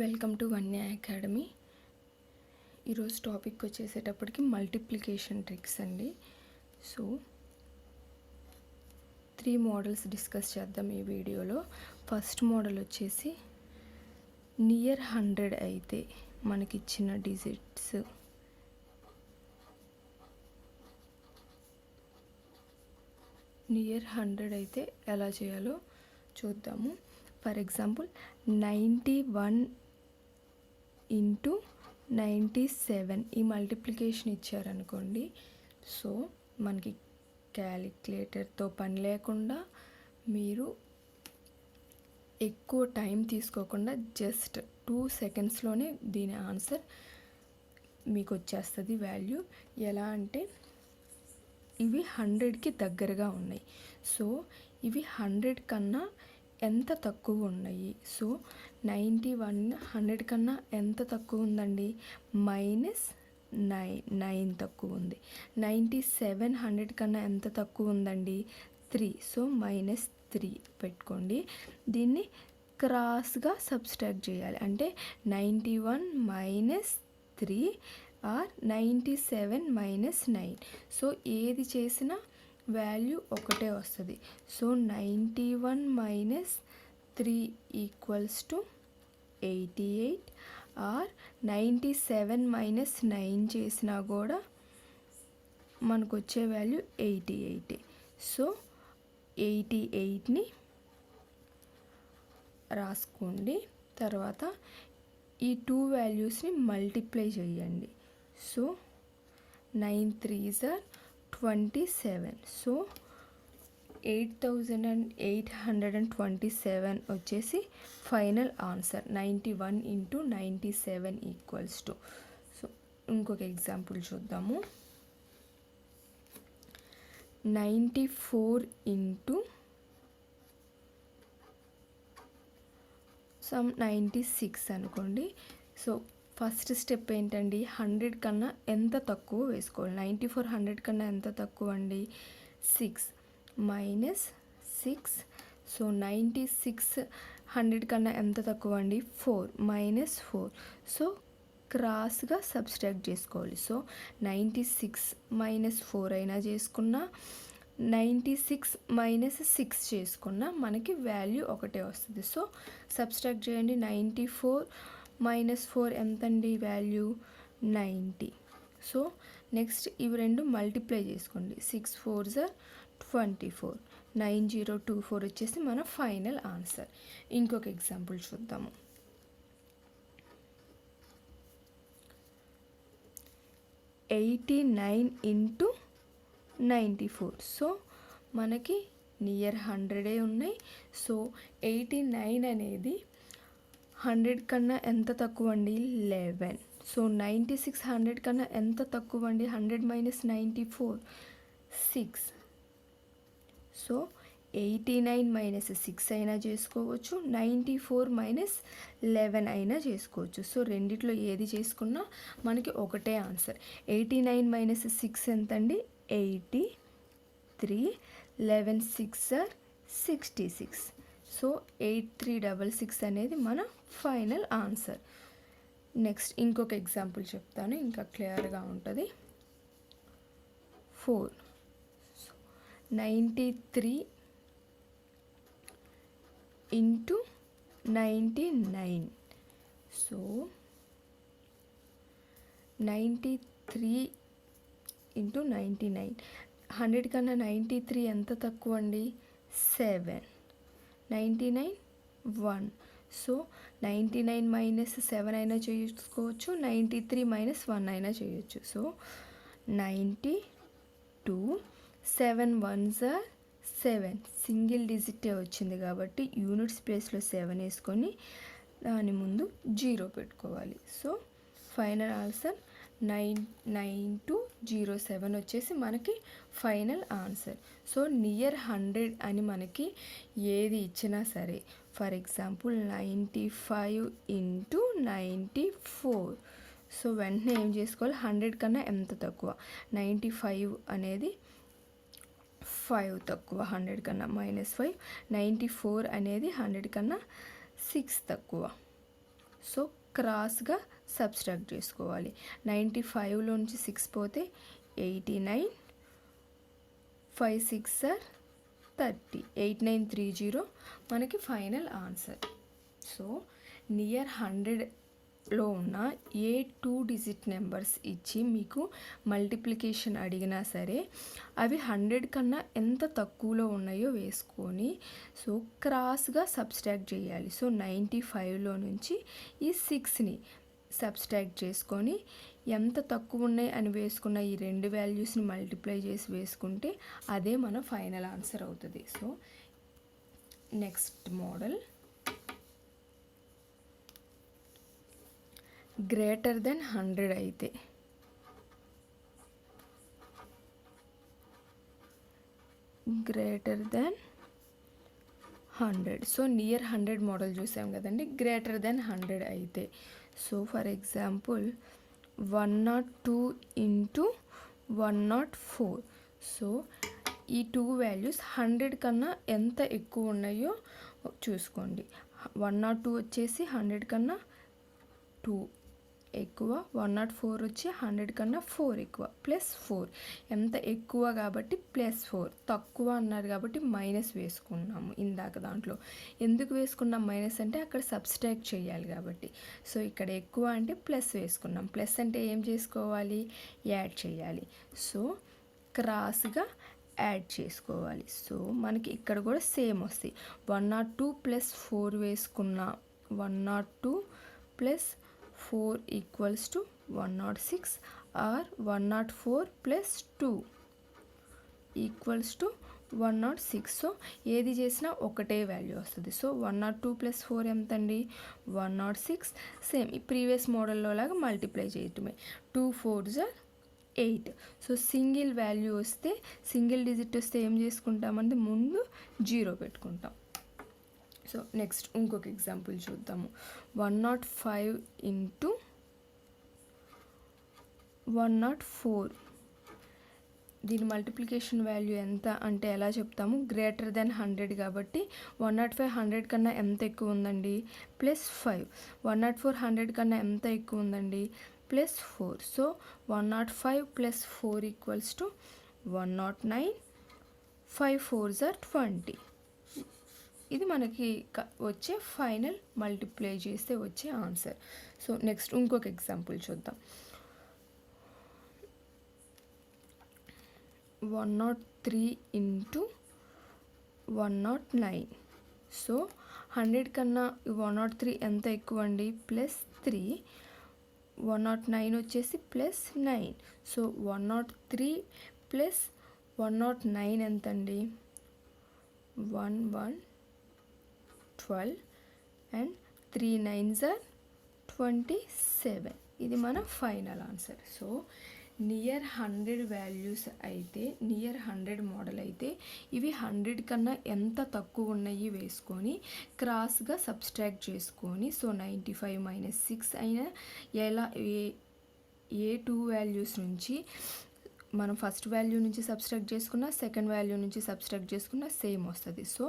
Welcome to Vanya academy. ఈరోజు topic వచ్చేసేటప్పటికి multiplication tricks అండి. సో 3 మోడల్స్ డిస్కస్ చేద్దాం ఈ వీడియోలో. ఫస్ట్ మోడల్ వచ్చేసి నియర్ 100 అయితే మనకిచ్చిన డిజిట్స్ నియర్ 100 అయితే ఎలా చేయాలో చూద్దాము. ఫర్ ఎగ్జాంపుల్ 91 ఇంటూ 97 ఈ మల్టిప్లికేషన్ ఇచ్చారనుకోండి. సో మనకి క్యాలిక్యులేటర్తో పని లేకుండా మీరు ఎక్కువ టైం తీసుకోకుండా జస్ట్ 2 సెకండ్స్లోనే దీని ఆన్సర్ మీకు వచ్చేస్తుంది. వాల్యూ ఎలా అంటే ఇవి 100కి దగ్గరగా ఉన్నాయి. సో ఇవి 100 కన్నా ఎంత తక్కువ ఉన్నాయి. సో 91 100 కన్నా ఎంత తక్కువ ఉందండి? -9 తక్కువ ఉంది. 97 100 కన్నా ఎంత తక్కువ ఉందండి? 3. సో -3 పెట్టుకోండి. దీన్ని క్రాస్గా సబ్స్ట్రాక్ట్ చేయాలి. అంటే 91 - 3 ఆర్ 97 - 9. సో ఏది చేసినా వాల్యూ ఒకటే వస్తుంది. సో 91 - 3 = 88 ఆర్ 97 - 9 చేసినా కూడా మనకు వచ్చే వాల్యూ 88. సో 88ని రాసుకోండి. తర్వాత ఈ 2 వాల్యూస్ని మల్టిప్లై చేయండి. So 9 3s are 27. సో 8827 వచ్చేసి ఫైనల్ ఆన్సర్. 91 ఇంటూ 97 = సో ఇంకొక ఎగ్జాంపుల్ చూద్దాము. 94 ఇంటూ 96 అనుకోండి. సో ఫస్ట్ స్టెప్ ఏంటండి? 100 కన్నా ఎంత తక్కువ వేసుకోవాలి. 94 100 కన్నా ఎంత తక్కువ అండి? 6 -6. సో 96 100 కన్నా ఎంత తక్కువ అండి? 4 -4. సో క్రాస్గా సబ్స్ట్రాక్ట్ చేసుకోవాలి. సో 96 - 4 అయినా చేసుకున్నా 96 - 6 చేసుకున్నా మనకి వాల్యూ ఒకటే వస్తుంది. సో సబ్స్ట్రాక్ట్ చేయండి. 94 - 4 ఎంతండి? వాల్యూ 90. సో నెక్స్ట్ ఇవి రెండు మల్టిప్లై చేసుకోండి. 6 4s are 24. 9024 వచ్చేసి మన ఫైనల్ ఆన్సర్. ఇంకొక ఎగ్జాంపుల్ చూద్దాము. 89 ఇంటూ 94. సో మనకి నియర్ 100 ఉన్నాయి. సో 89 అనేది 100 కన్నా ఎంత తక్కువ అండి? 11. సో 96 100 కన్నా ఎంత తక్కువ అండి? 100 - 94 6. సో 89 - 6 అయినా చేసుకోవచ్చు, 94 - 11 అయినా చేసుకోవచ్చు. సో రెండిట్లో ఏది చేసుకున్నా మనకి ఒకటే ఆన్సర్. 89 - 6 ఎంతండి? 83. 11 6 are 66. సో 8366 అనేది మన ఫైనల్ ఆన్సర్. నెక్స్ట్ ఇంకొక ఎగ్జాంపుల్ చెప్తాను, ఇంకా క్లియర్గా ఉంటుంది. 4 93 ఇంటూ 99. So 93 into 99. 100 కన్నా 93 ఎంత తక్కువ అండి? 7. 99 1. సో 99 - 7 అయినా చేసుకోవచ్చు, 93 - 1 అయినా చేయొచ్చు. సో 92. 7 1s are 7. సింగిల్ డిజిటే వచ్చింది కాబట్టి యూనిట్స్ ప్లేస్లో 7 వేసుకొని దాని ముందు 0 పెట్టుకోవాలి. సో ఫైనల్ ఆన్సర్ 9207 వచ్చేసి మనకి ఫైనల్ ఆన్సర్. సో నియర్ 100 అని మనకి ఏది ఇచ్చినా సరే, ఫర్ ఎగ్జాంపుల్ 95 ఇంటూ 94. సో వెంటనే ఏం చేసుకోవాలి? 100 కన్నా ఎంత తక్కువ? 95 అనేది 5 తక్కువ 100 కన్నా, -5. 94 అనేది 100 కన్నా 6 తక్కువ. సో క్రాస్గా సబ్స్ట్రాక్ట్ చేసుకోవాలి. 95లో నుంచి 6 పోతే 89, 5 6 ఆర్ 30, 8930 మనకి ఫైనల్ ఆన్సర్. సో నియర్ 100లో ఉన్న ఏ 2 డిజిట్ నెంబర్స్ ఇచ్చి మీకు మల్టిప్లికేషన్ అడిగినా సరే అవి 100 కన్నా ఎంత తక్కువలో ఉన్నాయో వేసుకొని సో క్రాస్గా సబ్స్ట్రాక్ట్ చేయాలి. సో 95లో నుంచి ఈ 6ని సబ్స్ట్రాక్ట్ చేసుకొని ఎంత తక్కువ ఉన్నాయి అని వేసుకున్న ఈ రెండు వాల్యూస్ని మల్టిప్లై చేసి వేసుకుంటే అదే మన ఫైనల్ ఆన్సర్ అవుతుంది. So next model, greater than 100 అయితే greater than 100. So near 100 model చూసాం కదండి. గ్రేటర్ దెన్ 100 అయితే so for example 102 into 104. So ఈ 2 వాల్యూస్ 100 కన్నా ఎంత ఎక్కువ ఉన్నాయో చూసుకోండి. 102 వచ్చేసి 100 కన్నా 2 ఎక్కువ, 104 వచ్చి 100 కన్నా 4 ఎక్కువ, +4 ఎంత ఎక్కువ కాబట్టి +4, తక్కువ అన్నారు కాబట్టి మైనస్ వేసుకున్నాము ఇందాక దాంట్లో. ఎందుకు వేసుకున్నాం మైనస్ అంటే అక్కడ సబ్స్ట్రాక్ట్ చేయాలి కాబట్టి. సో ఇక్కడ ఎక్కువ అంటే ప్లస్ వేసుకున్నాం. ప్లస్ అంటే ఏం చేసుకోవాలి, యాడ్ చేయాలి. సో క్రాస్గా యాడ్ చేసుకోవాలి. సో మనకి ఇక్కడ కూడా సేమ్ వస్తాయి. 102 + 4 వేసుకున్న 102 + 4 equals to 106 or 104 + 2 equals to 106. So ఏది చేసినా ఒకటే వాల్యూ వస్తుంది. సో 102 + 4 ఎంత అండి, 106. సేమ్ ఈ ప్రీవియస్ మోడల్లో లాగా మల్టిప్లై చేయటమే. 2 4s are 8. So single value వస్తే, సింగిల్ డిజిట్ వస్తే ఏం చేసుకుంటామంటే ముందు 0 పెట్టుకుంటాం. సో నెక్స్ట్ ఇంకొక ఎగ్జాంపుల్ చూద్దాము. 105 into 104. దీని మల్టిప్లికేషన్ వాల్యూ ఎంత అంటే ఎలా చెప్తాము, గ్రేటర్ దెన్ 100 కాబట్టి 105 100 కన్నా ఎంత ఎక్కువ ఉందండి, +5. 104 100 కన్నా ఎంత ఎక్కువ ఉందండి, +4. So 105 + 4 equals to 109. 5 4s are 20. ఇది మనకి వచ్చే ఫైనల్ మల్టిప్లై చేస్తే వచ్చే ఆన్సర్. సో నెక్స్ట్ ఇంకొక ఎగ్జాంపుల్ చూద్దాం. 103 into 109. సో 100 కన్నా 103 ఎంత ఎక్కువ అండి, +3. 109 వచ్చేసి +9. సో 103 + 109 ఎంత అండి, 11 12 and 3 9s are 27. ఇది మన final answer. So near 100 values అయితే, నియర్ 100 మోడల్ అయితే ఇవి 100 కన్నా ఎంత తక్కువ ఉన్నాయి వేసుకొని క్రాస్గా సబ్స్ట్రాక్ట్ చేసుకొని సో 95 - 6 అయినా ఎలా ఏ 2 వాల్యూస్ నుంచి మనం ఫస్ట్ వాల్యూ నుంచి సబ్స్ట్రాక్ట్ చేసుకున్నా సెకండ్ వాల్యూ నుంచి సబ్స్ట్రాక్ట్ చేసుకున్నా సేమ్ వస్తుంది. సో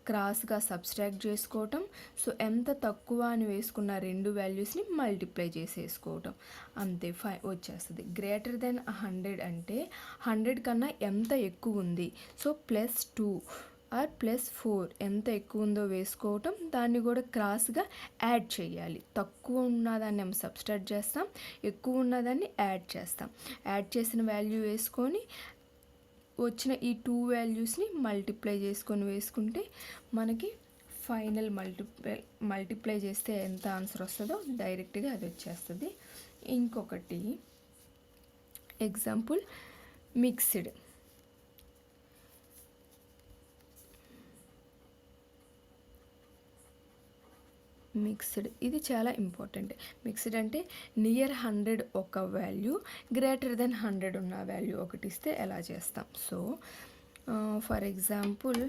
క్రాస్గా సబ్స్ట్రాక్ట్ చేసుకోవటం, సో ఎంత తక్కువ అని వేసుకున్న రెండు వాల్యూస్ని మల్టిప్లై చేసేసుకోవటం, అంతే వచ్చేస్తుంది. గ్రేటర్ దెన్ 100 అంటే 100 కన్నా ఎంత ఎక్కువ ఉంది, సో +2 ఆర్ +4 ఎంత ఎక్కువ ఉందో వేసుకోవటం, దాన్ని కూడా క్రాస్గా యాడ్ చేయాలి. తక్కువ ఉన్నదాన్ని ఏమో సబ్స్ట్రాక్ట్ చేస్తాం, ఎక్కువ ఉన్నదాన్ని యాడ్ చేస్తాం. యాడ్ చేసిన వాల్యూ వేసుకొని వచ్చిన ఈ 2 వాల్యూస్ని మల్టిప్లై చేసుకొని వేసుకుంటే మనకి ఫైనల్ మల్టిప్లై చేస్తే ఎంత ఆన్సర్ వస్తుందో డైరెక్ట్గా అది వచ్చేస్తుంది. ఇంకొకటి ఎగ్జాంపుల్ మిక్స్డ్. మిక్స్డ్ ఇది చాలా ఇంపార్టెంట్. మిక్స్డ్ అంటే నియర్ 100 ఒక వాల్యూ, గ్రేటర్ దెన్ 100 ఉన్న వాల్యూ ఒకటి ఇస్తే ఎలా చేస్తాం. సో ఫర్ ఎగ్జాంపుల్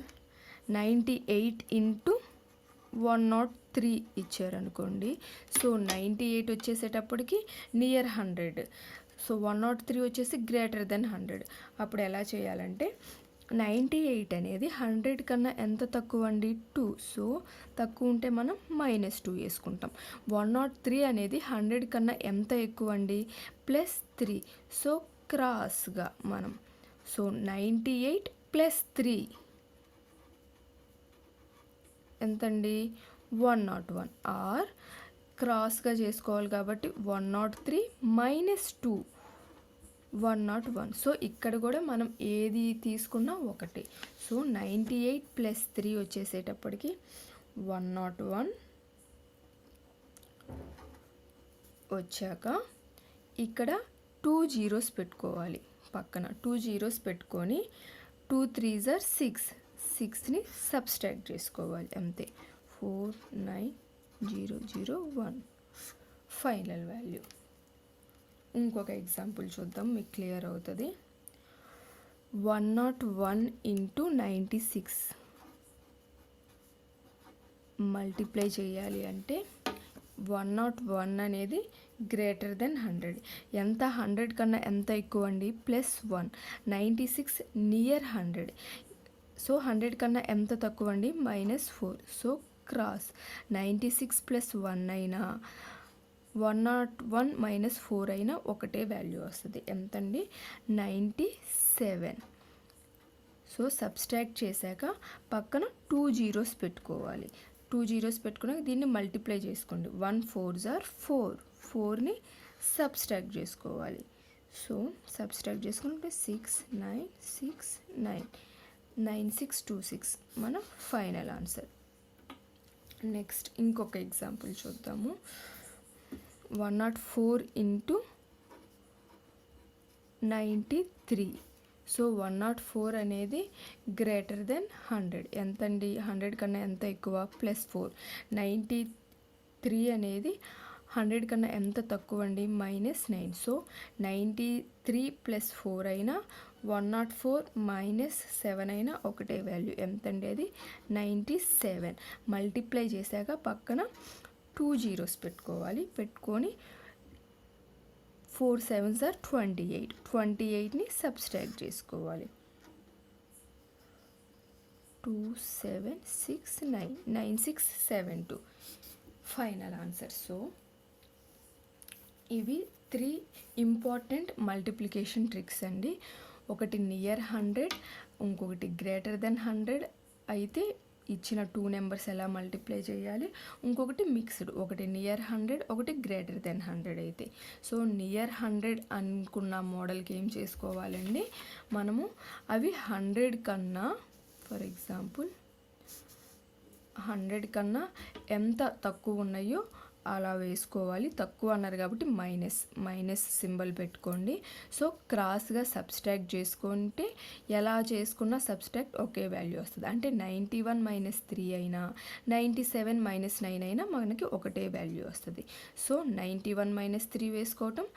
98 into 103 ఇచ్చారనుకోండి. సో 98 వచ్చేసేటప్పటికి నియర్ 100, సో 103 వచ్చేసి గ్రేటర్ దెన్ 100. అప్పుడు ఎలా చేయాలంటే 98 అనేది 100 కన్నా ఎంత తక్కువ అండి 2. సో తక్కువ ఉంటే మనం -2 వేసుకుంటాం. 103 అనేది 100 కన్నా ఎంత ఎక్కువ అండి +3. సో క్రాస్గా మనం సో 98 + 3 ఎంతండి 101. ఆర్ క్రాస్గా చేసుకోవాలి కాబట్టి 103 - 2 101. సో ఇక్కడ కూడా మనం ఏది తీసుకున్నా ఒకటి. సో 98 + 3 వచ్చేసేటప్పటికి 101 వచ్చాక ఇక్కడ 2 zeros పెట్టుకోవాలి. పక్కన 2 zeros పెట్టుకొని 2 3s are 6. 6ని సబ్స్ట్రాక్ట్ చేసుకోవాలి అంతే. 49001 ఫైనల్ వాల్యూ. ఇంకొక ఎగ్జాంపుల్ చూద్దాం, మీకు క్లియర్ అవుతుంది. 101 × 96 మల్టిప్లై చేయాలి అంటే 101 అనేది గ్రేటర్ దెన్ 100. ఎంత 100 కన్నా ఎంత ఎక్కువ అండి +1. 96 నియర్ 100. సో 100 కన్నా ఎంత తక్కువ అండి -4. సో క్రాస్ 96 + 1 అయినా 101 - 4 అయినా ఒకటే వాల్యూ వస్తుంది. ఎంతండి 97. సో సబ్స్ట్రాక్ట్ చేశాక పక్కన 2 zeros పెట్టుకోవాలి. 2 zeros పెట్టుకున్నాక దీన్ని మల్టిప్లై చేసుకోండి. 1 4s are 4. 4ని సబ్స్ట్రాక్ట్ చేసుకోవాలి. సో సబ్స్ట్రాక్ట్ చేసుకుంటే 6 9 6 9 9626 మన ఫైనల్ ఆన్సర్. నెక్స్ట్ ఇంకొక ఎగ్జాంపుల్ చూద్దాము. 104 × 93. సో 104 అనేది గ్రేటర్ దెన్ 100. ఎంతండి 100 కన్నా ఎంత ఎక్కువ +4. 93 అనేది 100 కన్నా ఎంత తక్కువ అండి -9. సో 93 + 4 అయినా 104 - 7 అయినా ఒకటే వాల్యూ. ఎంతండి అది 97. మల్టిప్లై చేశాక పక్కన 2 zeros పెట్టుకోవాలి. పెట్టుకొని 4 7s are 28. 28ని సబ్స్ట్రాక్ట్ చేసుకోవాలి. 2769 9672 ఫైనల్ ఆన్సర్. సో ఇవి 3 ఇంపార్టెంట్ మల్టిప్లికేషన్ ట్రిక్స్ అండి. ఒకటి నియర్ 100, ఇంకొకటి గ్రేటర్ దెన్ 100 అయితే ఇచ్చిన 2 నెంబర్స్ ఎలా మల్టిప్లై చేయాలి, ఇంకొకటి మిక్స్డ్, ఒకటి నియర్ 100 ఒకటి గ్రేటర్ దెన్ 100 అయితే. సో నియర్ 100 అనుకున్న మోడల్కి ఏం చేసుకోవాలండి మనము, అవి 100 కన్నా ఫర్ ఎగ్జాంపుల్ 100 కన్నా ఎంత తక్కువ ఉన్నాయో అలా వేసుకోవాలి. తక్కువ అన్నారు కాబట్టి మైనస్ సింబల్ పెట్టుకోండి. సో క్రాస్గా సబ్స్ట్రాక్ట్ చేసుకుంటే ఎలా చేసుకున్న సబ్స్ట్రాక్ట్ ఒకే వాల్యూ వస్తుంది. అంటే 91 - 3 అయినా 97 - 9 అయినా మనకి ఒకటే వాల్యూ వస్తుంది. సో 91 - 3 వేసుకోవటం,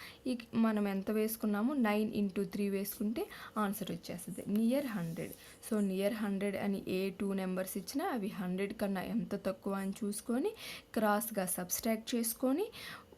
మనం ఎంత వేసుకున్నామో 9 × 3 వేసుకుంటే ఆన్సర్ వచ్చేస్తుంది నియర్ 100. సో నియర్ 100 అని ఏ 2 నెంబర్స్ ఇచ్చినా అవి 100 కన్నా ఎంత తక్కువ అని చూసుకొని క్రాస్గా సబ్స్ట్రాక్ట్ చేసుకొని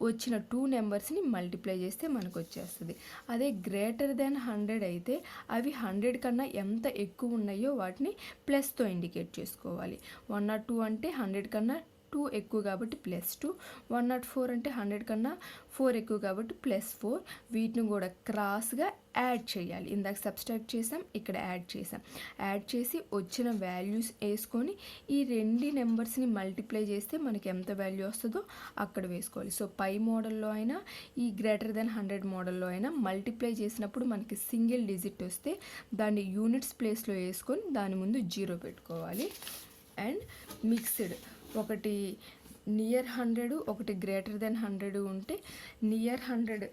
వచ్చిన 2 నెంబర్స్ని మల్టిప్లై చేస్తే మనకు వచ్చేస్తుంది. అదే గ్రేటర్ దెన్ 100 అయితే అవి 100 కన్నా ఎంత ఎక్కువ ఉన్నాయో వాటిని ప్లస్తో ఇండికేట్ చేసుకోవాలి. 102 అంటే 100 కన్నా 2 ఎక్కువ కాబట్టి +2, 104 అంటే 100 కన్నా 4 ఎక్కువ కాబట్టి +4. వీటిని కూడా క్రాస్గా యాడ్ చేయాలి. ఇందాక సబ్స్ట్రాక్ట్ చేసాం, ఇక్కడ యాడ్ చేసాం. యాడ్ చేసి వచ్చిన వాల్యూస్ వేసుకొని ఈ 2 నెంబర్స్ని మల్టిప్లై చేస్తే మనకి ఎంత వాల్యూ వస్తుందో అక్కడ వేసుకోవాలి. సో పై మోడల్లో అయినా ఈ గ్రేటర్ దెన్ 100 మోడల్లో అయినా మల్టిప్లై చేసినప్పుడు మనకి సింగిల్ డిజిట్ వస్తే దాన్ని యూనిట్స్ ప్లేస్లో వేసుకొని దాని ముందు 0 పెట్టుకోవాలి. అండ్ మిక్స్డ్, ఒకటి నియర్ 100 ఒకటి గ్రేటర్ దెన్ 100 ఉంటే నియర్ 100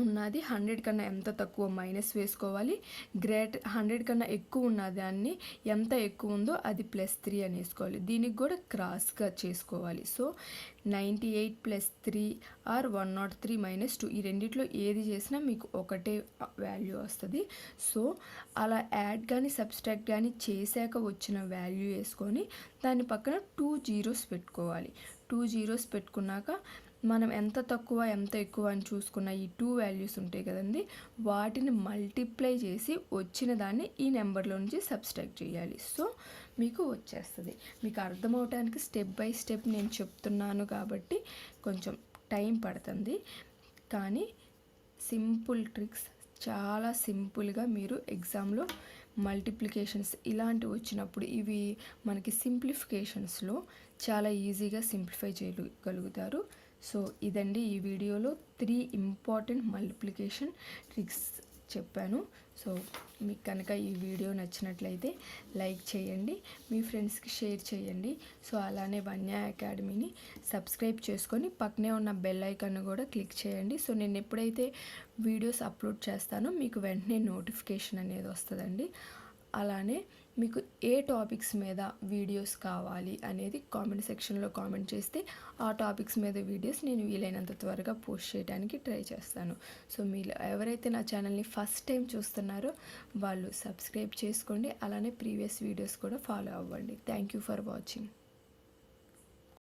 ఉన్నది 100 కన్నా ఎంత తక్కువ మైనస్ వేసుకోవాలి. 100 కన్నా ఎక్కువ ఉన్న దాన్ని ఎంత ఎక్కువ ఉందో అది +3 అని వేసుకోవాలి. దీనికి కూడా క్రాస్గా చేసుకోవాలి. సో 98 + 3 ఆర్ 103 - 2 ఈ రెండిట్లో ఏది చేసినా మీకు ఒకటే వాల్యూ వస్తుంది. సో అలా యాడ్ కానీ సబ్స్ట్రాక్ట్ కానీ చేశాక వచ్చిన వాల్యూ వేసుకొని దాని పక్కన 2 zeros పెట్టుకోవాలి. 2 zeros పెట్టుకున్నాక మనం ఎంత తక్కువ ఎంత ఎక్కువ అని చూసుకున్న ఈ 2 వాల్యూస్ ఉంటాయి కదండి, వాటిని మల్టిప్లై చేసి వచ్చిన దాన్ని ఈ నెంబర్లో నుంచి సబ్స్ట్రాక్ట్ చేయాలి. సో మీకు వచ్చేస్తుంది. మీకు అర్థమవటానికి స్టెప్ బై స్టెప్ నేను చెప్తున్నాను కాబట్టి కొంచెం టైం పడుతుంది, కానీ సింపుల్ ట్రిక్స్, చాలా సింపుల్గా మీరు ఎగ్జామ్లో మల్టిప్లికేషన్స్ ఇలాంటివి వచ్చినప్పుడు ఇవి మనకి సింప్లిఫికేషన్స్లో చాలా ఈజీగా సింప్లిఫై చేయగలుగుతారు. సో ఇదండి ఈ వీడియోలో 3 ఇంపార్టెంట్ మల్టిప్లికేషన్ ట్రిక్స్ చెప్పాను. సో మీకు కనుక ఈ వీడియో నచ్చినట్లయితే లైక్ చేయండి, మీ ఫ్రెండ్స్కి షేర్ చేయండి. సో అలానే వన్యా అకాడమీని సబ్స్క్రైబ్ చేసుకొని పక్కనే ఉన్న బెల్ ఐకాన్ కూడా క్లిక్ చేయండి. సో నేను ఎప్పుడైతే వీడియోస్ అప్లోడ్ చేస్తానో మీకు వెంటనే నోటిఫికేషన్ అనేది వస్తుందండి. అలానే మీకు ఏ టాపిక్స్ మీద వీడియోస్ కావాలి అనేది కామెంట్ సెక్షన్లో కామెంట్ చేస్తే ఆ టాపిక్స్ మీద వీడియోస్ నేను వీలైనంత త్వరగా పోస్ట్ చేయడానికి ట్రై చేస్తాను. సో మీరు ఎవరైతే నా ఛానల్ని ఫస్ట్ టైం చూస్తున్నారో వాళ్ళు సబ్స్క్రైబ్ చేసుకోండి, అలానే ప్రీవియస్ వీడియోస్ కూడా ఫాలో అవ్వండి. Thank you for watching.